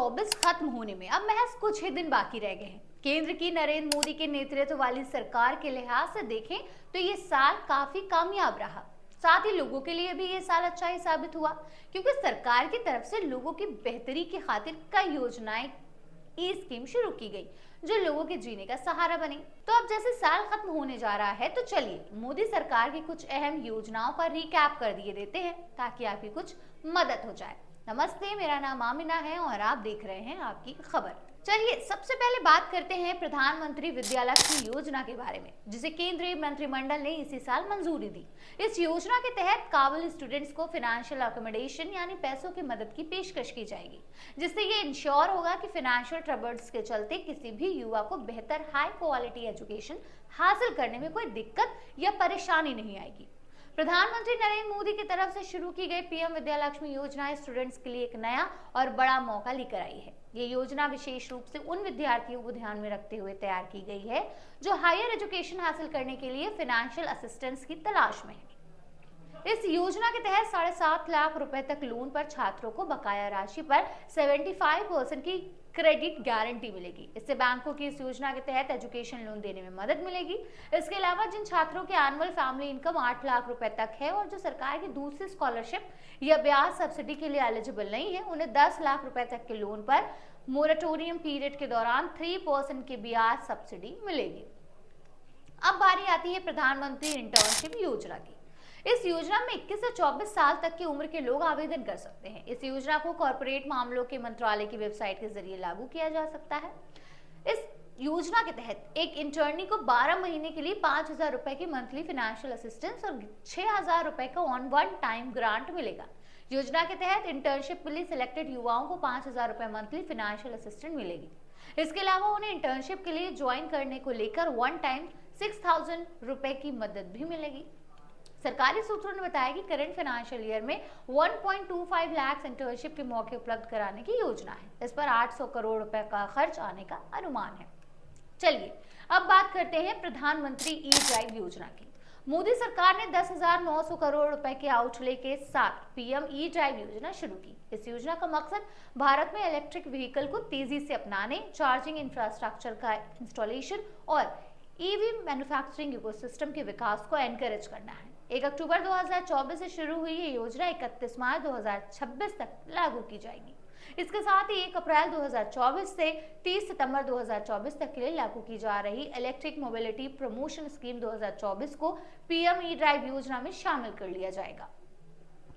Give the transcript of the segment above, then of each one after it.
2024 खत्म होने में अब महज कुछ ही दिन बाकी रह गए हैं। केंद्र की नरेंद्र मोदी के नेतृत्व वाली सरकार के लिहाज से देखें तो ये साल काफी कामयाब रहा। साथ ही लोगों के लिए भी ये साल अच्छा ही साबित हुआ, क्योंकि सरकार की तरफ से लोगों की बेहतरी की खातिर कई योजनाएं ई स्कीम शुरू की गई जो लोगों के जीने का सहारा बनी। तो अब जैसे साल खत्म होने जा रहा है तो चलिए मोदी सरकार की कुछ अहम योजनाओं पर रिकैप कर दिए देते हैं ताकि आपकी कुछ मदद हो जाए। नमस्ते, मेरा नाम आमिना है और आप देख रहे हैं आपकी खबर। चलिए सबसे पहले बात करते हैं प्रधानमंत्री विद्यालक्ष्मी योजना के बारे में, जिसे केंद्रीय मंत्रिमंडल ने इसी साल मंजूरी दी। इस योजना के तहत काबिल स्टूडेंट्स को फाइनेंशियल अकोमोडेशन यानी पैसों की मदद की पेशकश की जाएगी, जिससे ये इंश्योर होगा कि फाइनेंशियल ट्रबल्स के चलते किसी भी युवा को बेहतर हाई क्वालिटी एजुकेशन हासिल करने में कोई दिक्कत या परेशानी नहीं आएगी। प्रधानमंत्री नरेंद्र मोदी की तरफ से शुरू की गई पीएम विद्यालक्ष्मी योजना स्टूडेंट्स के लिए एक नया और बड़ा मौका लेकर आई है। ये योजना विशेष रूप से उन विद्यार्थियों को ध्यान में रखते हुए तैयार की गई है जो हायर एजुकेशन हासिल करने के लिए फाइनेंशियल असिस्टेंस की तलाश में है। इस योजना के तहत 7.5 लाख रुपए तक लोन पर छात्रों को बकाया राशि पर 75% की क्रेडिट गारंटी मिलेगी। इससे बैंकों की इस योजना के तहत एजुकेशन लोन देने में मदद मिलेगी। इसके अलावा जिन छात्रों की एनुअल फैमिली इनकम 8 लाख रुपए तक है और जो सरकार की दूसरी स्कॉलरशिप या ब्याज सब्सिडी के लिए एलिजिबल नहीं है, उन्हें 10 लाख रुपए तक के लोन पर मोरेटोरियम पीरियड के दौरान 3% की ब्याज सब्सिडी मिलेगी। अब बारी आती है प्रधानमंत्री इंटर्नशिप योजना की। इस योजना में 21 से 24 साल तक की उम्र के लोग आवेदन कर सकते हैं। इस योजना को कॉर्पोरेट मामलों के मंत्रालय की वेबसाइट के जरिए लागू किया जा सकता है। इस योजना के तहत एक इंटर्नी को 12 महीने के लिए 5,000 रुपए की मंथली फाइनेंशियल असिस्टेंस और 6,000 रुपए का ऑन वन टाइम ग्रांट मिलेगा। योजना के तहत इंटर्नशिप के लिए सिलेक्टेड युवाओं को 5,000 रुपए मंथली फाइनेंशियल असिस्टेंस मिलेगी। इसके अलावा उन्हें इंटर्नशिप के लिए ज्वाइन करने को लेकर वन टाइम 6,000 रुपए की मदद भी मिलेगी। सरकारी सूत्रों ने बताया कि करंट फाइनेंशियल ईयर में 1.25 लाख इंटर्नशिप के मौके उपलब्ध कराने की योजना है। इस पर 800 करोड़ रुपए का खर्च आने का अनुमान है। चलिए अब बात करते हैं प्रधानमंत्री ई ड्राइव योजना की। मोदी सरकार ने 10,900 करोड़ रुपए के आउटले के साथ पीएम ई ड्राइव योजना शुरू की। इस योजना का मकसद भारत में इलेक्ट्रिक व्हीकल को तेजी से अपनाने, चार्जिंग इंफ्रास्ट्रक्चर का इंस्टॉलेशन और ईवी मैन्युफैक्चरिंग इकोसिस्टम के विकास को एनकरेज करना है। 1 अक्टूबर 2024 से शुरू हुई ये योजना 31 मार्च 2026 तक लागू की जाएगी। इसके साथ ही 1 अप्रैल 2024 से 30 सितंबर 2024 तक के लिए लागू की जा रही इलेक्ट्रिक मोबिलिटी प्रमोशन स्कीम 2024 को पीएम ई ड्राइव योजना में शामिल कर लिया जाएगा।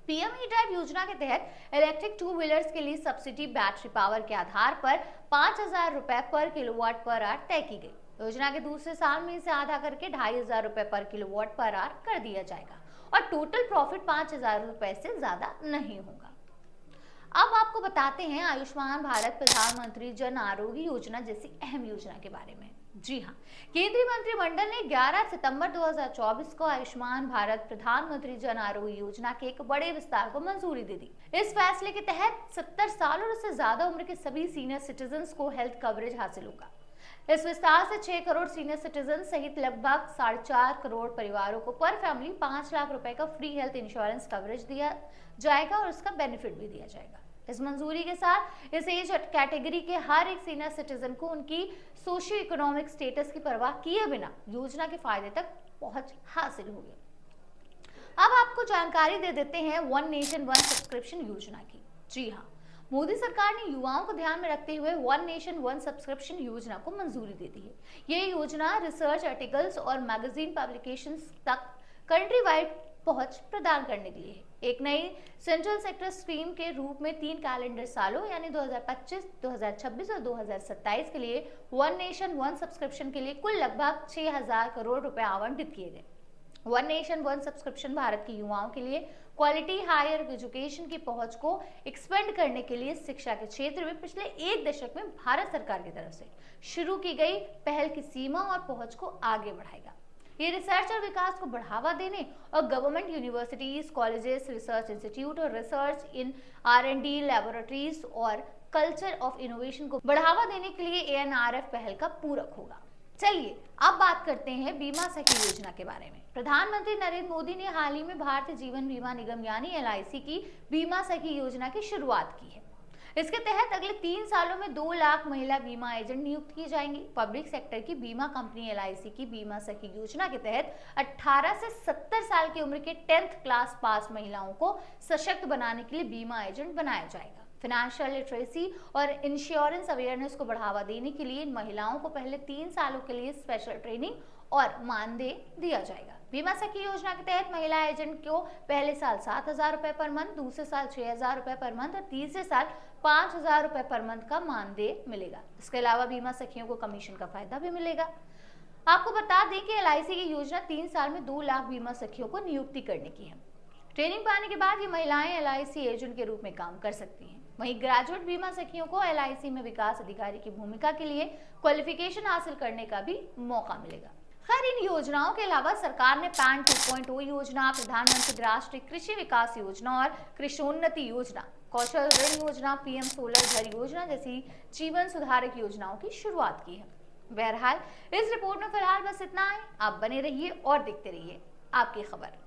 पीएम ई ड्राइव योजना के तहत इलेक्ट्रिक 2 व्हीलर्स के लिए सब्सिडी बैटरी पावर के आधार पर 5,000 रुपए पर किलोवाट पर आवर तय की गई। योजना के दूसरे साल में इसे आधा करके 2,500 रुपए पर किलोवाट पर आवर कर दिया जाएगा और टोटल प्रॉफिट 5,000 रुपए से ज्यादा नहीं होगा। अब आपको बताते हैं आयुष्मान भारत प्रधानमंत्री जन आरोग्य योजना जैसी अहम योजना के बारे में। जी हाँ, केंद्रीय मंत्रिमंडल ने 11 सितंबर 2024 को आयुष्मान भारत प्रधानमंत्री जन आरोग्य योजना के एक बड़े विस्तार को मंजूरी दे दी। इस फैसले के तहत 70 साल और उससे ज्यादा उम्र के सभी सीनियर सिटीजन्स को हेल्थ कवरेज हासिल होगा। इस विस्तार से 6 करोड़ सीनियर सिटीजन सहित लगभग 4.5 करोड़ परिवारों को पर फैमिली 5 लाख रुपए का फ्री हेल्थ इंश्योरेंस कवरेज दिया जाएगा और उसका बेनिफिट भी दिया जाएगा। इस मंजूरी के साथ इस एज कैटेगरी के हर एक सीनियर सिटीजन को उनकी सोशियो इकोनॉमिक स्टेटस की परवाह किए बिना योजना के फायदे तक पहुंच हासिल होगी। अब आपको जानकारी दे देते हैं वन नेशन वन सब्सक्रिप्शन योजना की। जी हाँ, मोदी सरकार ने युवाओं को ध्यान में रखते हुए वन नेशन वन सब्सक्रिप्शन योजना को मंजूरी दे दी है। ये योजना रिसर्च आर्टिकल्स और मैगजीन पब्लिकेशंस तक कंट्री वाइड पहुंच प्रदान करने के लिए है। एक नई सेंट्रल सेक्टर स्कीम के रूप में 3 कैलेंडर सालों यानी 2025, 2026 और 2027 के लिए वन नेशन वन सब्सक्रिप्शन के लिए कुल लगभग 6,000 करोड़ रुपए आवंटित किए गए। One nation one subscription Bharat के युवाओं के लिए क्वालिटी हायर एजुकेशन की पहुंच को एक्सपेंड करने के लिए शिक्षा के क्षेत्र में पिछले 1 दशक में भारत सरकार की तरफ से शुरू की गई पहल की सीमा और पहुंच को आगे बढ़ाएगा। ये रिसर्च और विकास को बढ़ावा देने और government universities, colleges, research institute और रिसर्च इन R&D लैबोरेटरीज और कल्चर ऑफ इनोवेशन को बढ़ावा देने के लिए ANRF पहल का पूरक होगा। चलिए अब बात करते हैं बीमा सखी योजना के बारे में। प्रधानमंत्री नरेंद्र मोदी ने हाल ही में भारतीय जीवन बीमा निगम यानी LIC की बीमा सखी योजना की शुरुआत की है। इसके तहत अगले 3 सालों में 2 लाख महिला बीमा एजेंट नियुक्त किए जाएंगे। पब्लिक सेक्टर की बीमा कंपनी LIC की बीमा सखी योजना के तहत 18 से 70 साल की उम्र के 10th क्लास पास महिलाओं को सशक्त बनाने के लिए बीमा एजेंट बनाया जाएगा। फाइनेंशियल लिटरेसी और इंश्योरेंस अवेयरनेस को बढ़ावा देने के लिए इन महिलाओं को पहले 3 सालों के लिए स्पेशल ट्रेनिंग और मानदेय दिया जाएगा। बीमा सखी योजना के तहत महिला एजेंट को पहले साल 7,000 रुपए पर मंथ, दूसरे साल 6,000 रुपए पर मंथ और तीसरे साल 5,000 रुपए पर मंथ का मानदेय मिलेगा। इसके अलावा बीमा सखियों को कमीशन का फायदा भी मिलेगा। आपको बता दें कि LIC की योजना 3 साल में 2 लाख बीमा सखियों को नियुक्ति करने की है। ट्रेनिंग पाने के बाद ये महिलाएं LIC एजेंट के रूप में काम कर सकती हैं। वहीं ग्रेजुएट बीमा सखियों को LIC में विकास अधिकारी की भूमिका के लिए क्वालिफिकेशन हासिल करने का भी मौका मिलेगा। खैर, इन योजनाओं के अलावा सरकार ने पैन 2.0 योजना, प्रधानमंत्री राष्ट्रीय कृषि विकास योजना और कृषोन्नति योजना, कौशल ऋण योजना, PM सोलर घर योजना जैसी जीवन सुधारक योजनाओं की शुरुआत की है। बहरहाल, इस रिपोर्ट में फिलहाल बस इतना है। आप बने रहिए और देखते रहिए आपकी खबर।